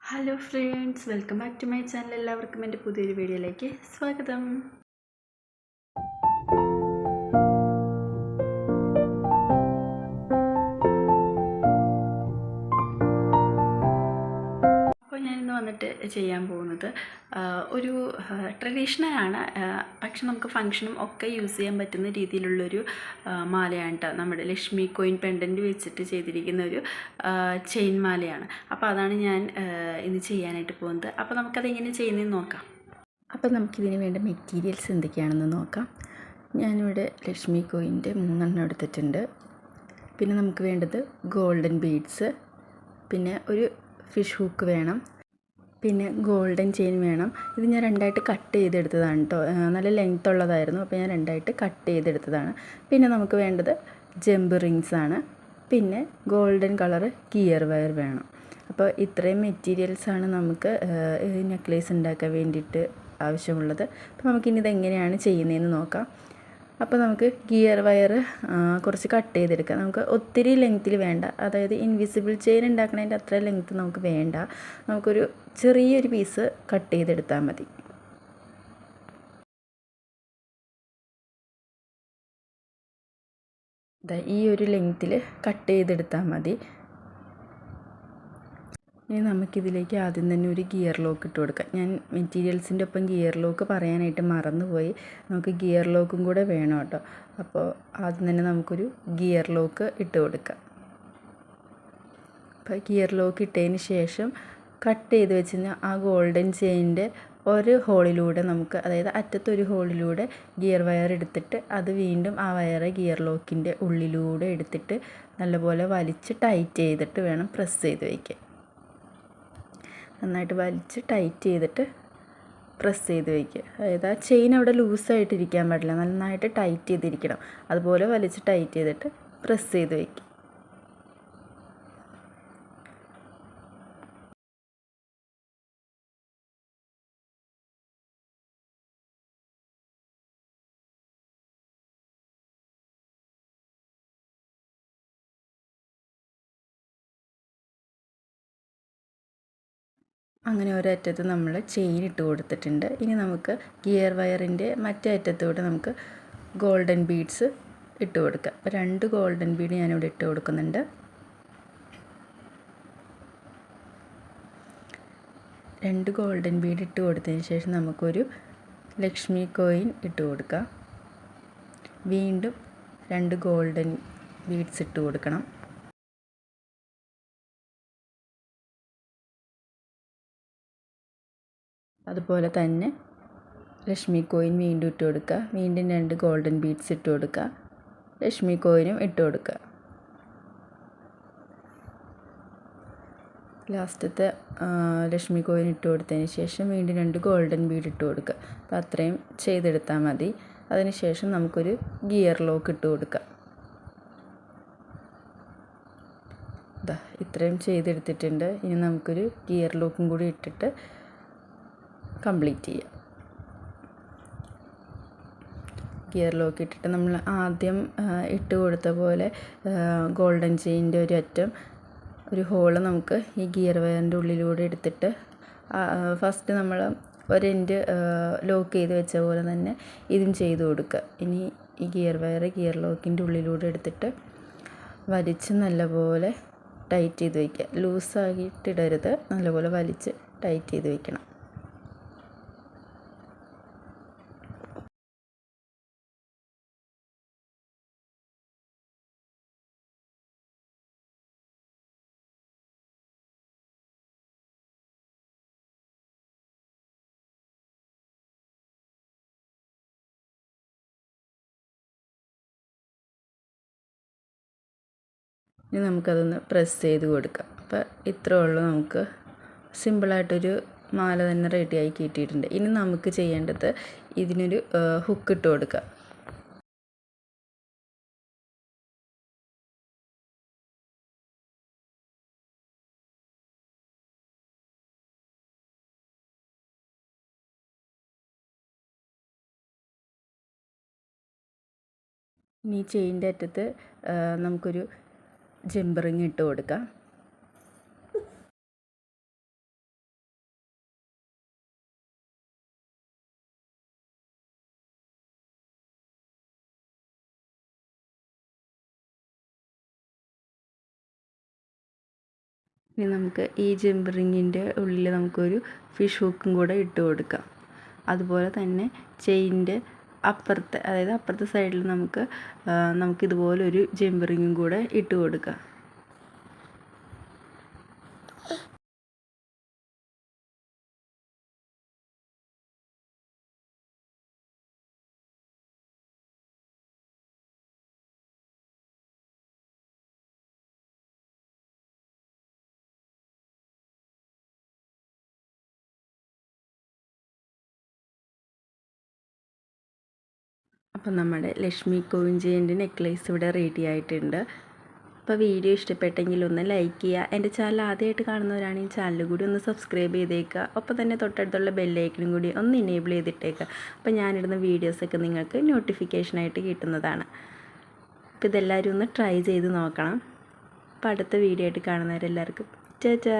Hello friends, welcome back to my channel. എല്ലാവർക്കും എൻ്റെ പുതിയൊരു വീഡിയോയിലേക്ക് സ്വാഗതം. അപ്പോൾ ഞാനിന്ന് വന്നിട്ട് ചെയ്യാൻ പോകുന്നത് ഒരു ട്രഡീഷണലാണ്, പക്ഷെ നമുക്ക് ഫങ്ഷനും ഒക്കെ യൂസ് ചെയ്യാൻ പറ്റുന്ന രീതിയിലുള്ളൊരു മാലയാണ് കേട്ടോ. നമ്മുടെ ലക്ഷ്മി കോയിൻ പെൻഡൻറ്റ് വെച്ചിട്ട് ചെയ്തിരിക്കുന്ന ഒരു ചെയിൻ മാലയാണ്. അപ്പോൾ അതാണ് ഞാൻ ഇന്ന് ചെയ്യാനായിട്ട് പോകുന്നത്. അപ്പോൾ നമുക്കതെങ്ങനെ ചെയ്യുന്നതെന്ന് നോക്കാം. അപ്പോൾ നമുക്കിതിന് വേണ്ട മെറ്റീരിയൽസ് എന്തൊക്കെയാണെന്ന് നോക്കാം. ഞാനിവിടെ ലക്ഷ്മി കോയിൻ്റെ 3 എടുത്തിട്ടുണ്ട്. പിന്നെ നമുക്ക് വേണ്ടത് ഗോൾഡൻ ബീഡ്സ്, പിന്നെ ഒരു ഫിഷ് ഹൂക്ക് വേണം, പിന്നെ ഗോൾഡൻ ചെയിൻ വേണം. ഇത് ഞാൻ 2ആയിട്ട് കട്ട് ചെയ്തെടുത്തതാണ് കേട്ടോ. നല്ല ലെങ്ത് ഉള്ളതായിരുന്നു, അപ്പോൾ ഞാൻ 2ആയിട്ട് കട്ട് ചെയ്തെടുത്തതാണ്. പിന്നെ നമുക്ക് വേണ്ടത് ജമ്പ് റിങ്സ് ആണ്. പിന്നെ ഗോൾഡൻ കളറ് ഗിയർ വയർ വേണം. അപ്പോൾ ഇത്രയും മെറ്റീരിയൽസാണ് നമുക്ക് നെക്ലേസ് ഉണ്ടാക്കാൻ വേണ്ടിയിട്ട് ആവശ്യമുള്ളത്. അപ്പോൾ നമുക്കിനി ഇതെങ്ങനെയാണ് ചെയ്യുന്നതെന്ന് നോക്കാം. അപ്പോൾ നമുക്ക് ഗിയർ വയർ കുറച്ച് കട്ട് ചെയ്തെടുക്കാം. നമുക്ക് ഒത്തിരി ലെങ്ത്തിൽ വേണ്ട, അതായത് ഇൻവിസിബിൾ ചെയിൻ ഉണ്ടാക്കണതിൻ്റെ അത്ര ലെങ്ത്ത് നമുക്ക് വേണ്ട. നമുക്കൊരു ചെറിയൊരു പീസ് കട്ട് ചെയ്തെടുത്താൽ മതി. ഈ ഒരു ലെങ്ത്തിൽ കട്ട് ചെയ്തെടുത്താൽ മതി. ഇനി നമുക്കിതിലേക്ക് ആദ്യം തന്നെ ഒരു ഗിയർ ലോക്ക് ഇട്ട് കൊടുക്കാം. ഞാൻ മെറ്റീരിയൽസിൻ്റെ ഒപ്പം ഗിയർ ലോക്ക് പറയാനായിട്ട് മറന്നുപോയി. നമുക്ക് ഗിയർ ലോക്കും കൂടെ വേണം കേട്ടോ. അപ്പോൾ ആദ്യം തന്നെ നമുക്കൊരു ഗിയർ ലോക്ക് ഇട്ട് കൊടുക്കാം. അപ്പോൾ ഗിയർ ലോക്ക് ഇട്ടതിന് ശേഷം കട്ട് ചെയ്ത് വെച്ച് ആ ഗോൾഡൻ ചെയിൻ്റെ ഒരു ഹോളിലൂടെ നമുക്ക്, അതായത് അറ്റത്തൊരു ഹോളിലൂടെ ഗിയർ വയർ എടുത്തിട്ട് അത് വീണ്ടും ആ വയറ് ഗിയർ ലോക്കിൻ്റെ ഉള്ളിലൂടെ എടുത്തിട്ട് നല്ലപോലെ വലിച്ച് ടൈറ്റ് ചെയ്തിട്ട് വേണം പ്രസ് ചെയ്ത് വയ്ക്കാൻ. നന്നായിട്ട് വലിച്ച് ടൈറ്റ് ചെയ്തിട്ട് പ്രസ് ചെയ്ത് വയ്ക്കുക. അതായത് ആ ചെയിൻ അവിടെ ലൂസായിട്ടിരിക്കാൻ പാടില്ല, നന്നായിട്ട് ടൈറ്റ് ചെയ്തിരിക്കണം. അതുപോലെ വലിച്ച് ടൈറ്റ് ചെയ്തിട്ട് പ്രസ് ചെയ്ത് വയ്ക്കുക. അങ്ങനെ ഒരറ്റത്ത് നമ്മൾ ചെയിൻ ഇട്ട് കൊടുത്തിട്ടുണ്ട്. ഇനി നമുക്ക് ഗിയർ വയറിൻ്റെ മറ്റേ അറ്റത്തൂടെ നമുക്ക് ഗോൾഡൻ ബീഡ്സ് ഇട്ട് കൊടുക്കാം. അപ്പോൾ 2 ഗോൾഡൻ ബീഡ് ഞാനിവിടെ ഇട്ട് കൊടുക്കുന്നുണ്ട്. 2 ഗോൾഡൻ ബീഡ് ഇട്ട് കൊടുത്തതിന് ശേഷം നമുക്കൊരു ലക്ഷ്മി കോയിൻ ഇട്ട് കൊടുക്കാം. വീണ്ടും 2 ഗോൾഡൻ ബീഡ്സ് ഇട്ട് കൊടുക്കണം. അതുപോലെ തന്നെ ലക്ഷ്മി കോയിൻ വീണ്ടും ഇട്ട് കൊടുക്കുക. വീണ്ടും 2 ഗോൾഡൻ ബീഡ്സ് ഇട്ട് കൊടുക്കുക. ലക്ഷ്മി കോയിനും ഇട്ട് കൊടുക്കുക. ലാസ്റ്റത്തെ ലക്ഷ്മി കോയിൻ ഇട്ട് കൊടുത്തതിന് ശേഷം വീണ്ടും 2 ഗോൾഡൻ ബീഡ് ഇട്ട് കൊടുക്കുക. അപ്പോൾ അത്രയും ചെയ്തെടുത്താൽ മതി. അതിന് ശേഷം നമുക്കൊരു ഗിയർ ലോക്ക് ഇട്ട് കൊടുക്കുക. ഇത്രയും ചെയ്തെടുത്തിട്ടുണ്ട്. ഇനി നമുക്കൊരു ഗിയർ ലോക്കും കൂടി ഇട്ടിട്ട് കംപ്ലീറ്റ് ചെയ്യാം. ഗിയർ ലോക്ക് ഇട്ടിട്ട് നമ്മൾ ആദ്യം ഇട്ട് കൊടുത്ത പോലെ ഗോൾഡൻ ചെയിൻ്റെ ഒരു അറ്റം, ഒരു ഹോള് നമുക്ക് ഈ ഗിയർ വയറിൻ്റെ ഉള്ളിലൂടെ എടുത്തിട്ട് ഫസ്റ്റ് നമ്മൾ ഒരെൻഡ് ലോക്ക് ചെയ്ത് വെച്ച പോലെ തന്നെ ഇതും ചെയ്ത് കൊടുക്കുക. ഇനി ഈ ഗിയർ വയർ ഗിയർ ലോക്കിൻ്റെ ഉള്ളിലൂടെ എടുത്തിട്ട് വലിച്ച് നല്ലപോലെ ടൈറ്റ് ചെയ്ത് വയ്ക്കുക. ലൂസാക്കിയിട്ടിടരുത്, നല്ലപോലെ വലിച്ച് ടൈറ്റ് ചെയ്ത് വയ്ക്കണം. ഇനി നമുക്കതൊന്ന് പ്രസ് ചെയ്ത് കൊടുക്കാം. അപ്പോൾ ഇത്രയേ ഉള്ളൂ. നമുക്ക് സിമ്പിളായിട്ടൊരു മാല തന്നെ റെഡിയായി കിട്ടിയിട്ടുണ്ട്. ഇനി നമുക്ക് ചെയ്യേണ്ടത് ഇതിനൊരു ഹുക്ക് ഇട്ട് കൊടുക്കുക. ഇനി ചെയിൻ്റെ അറ്റത്ത് നമുക്കൊരു ജമ്പ് റിങ് ഇട്ട് കൊടുക്കാം. ഇനി നമുക്ക് ഈ ജമ്പ് റിങ്ങിൻ്റെ ഉള്ളിൽ നമുക്കൊരു ഫിഷ് ഹുക്കും കൂടെ ഇട്ട് കൊടുക്കാം. അതുപോലെ തന്നെ ചെയിനിൻ്റെ അപ്പുറത്തെ, അതായത് അപ്പുറത്തെ സൈഡിൽ നമുക്കിതുപോലൊരു ജമ്പ് റിങ്ങും കൂടെ ഇട്ട് കൊടുക്കാം. അപ്പം നമ്മുടെ ലക്ഷ്മി കോയിൻ ചെയിൻ്റെ നെക്ലേസ് ഇവിടെ റെഡി ആയിട്ടുണ്ട്. അപ്പോൾ വീഡിയോ ഇഷ്ടപ്പെട്ടെങ്കിൽ ഒന്ന് ലൈക്ക് ചെയ്യുക. എൻ്റെ ചാനൽ ആദ്യമായിട്ട് കാണുന്നവരാണെങ്കിൽ ചാനൽ കൂടി ഒന്ന് സബ്സ്ക്രൈബ് ചെയ്തേക്കുക. ഒപ്പം തന്നെ തൊട്ടടുത്തുള്ള ബെല്ലൈക്കനും കൂടി ഒന്ന് എനേബിൾ ചെയ്തിട്ടേക്കുക. അപ്പോൾ ഞാനിടുന്ന വീഡിയോസൊക്കെ നിങ്ങൾക്ക് നോട്ടിഫിക്കേഷനായിട്ട് കിട്ടുന്നതാണ്. അപ്പോൾ ഇതെല്ലാവരും ഒന്ന് ട്രൈ ചെയ്ത് നോക്കണം. അപ്പോൾ അടുത്ത വീഡിയോ ആയിട്ട് കാണുന്നവരെല്ലാവർക്കും ചാ.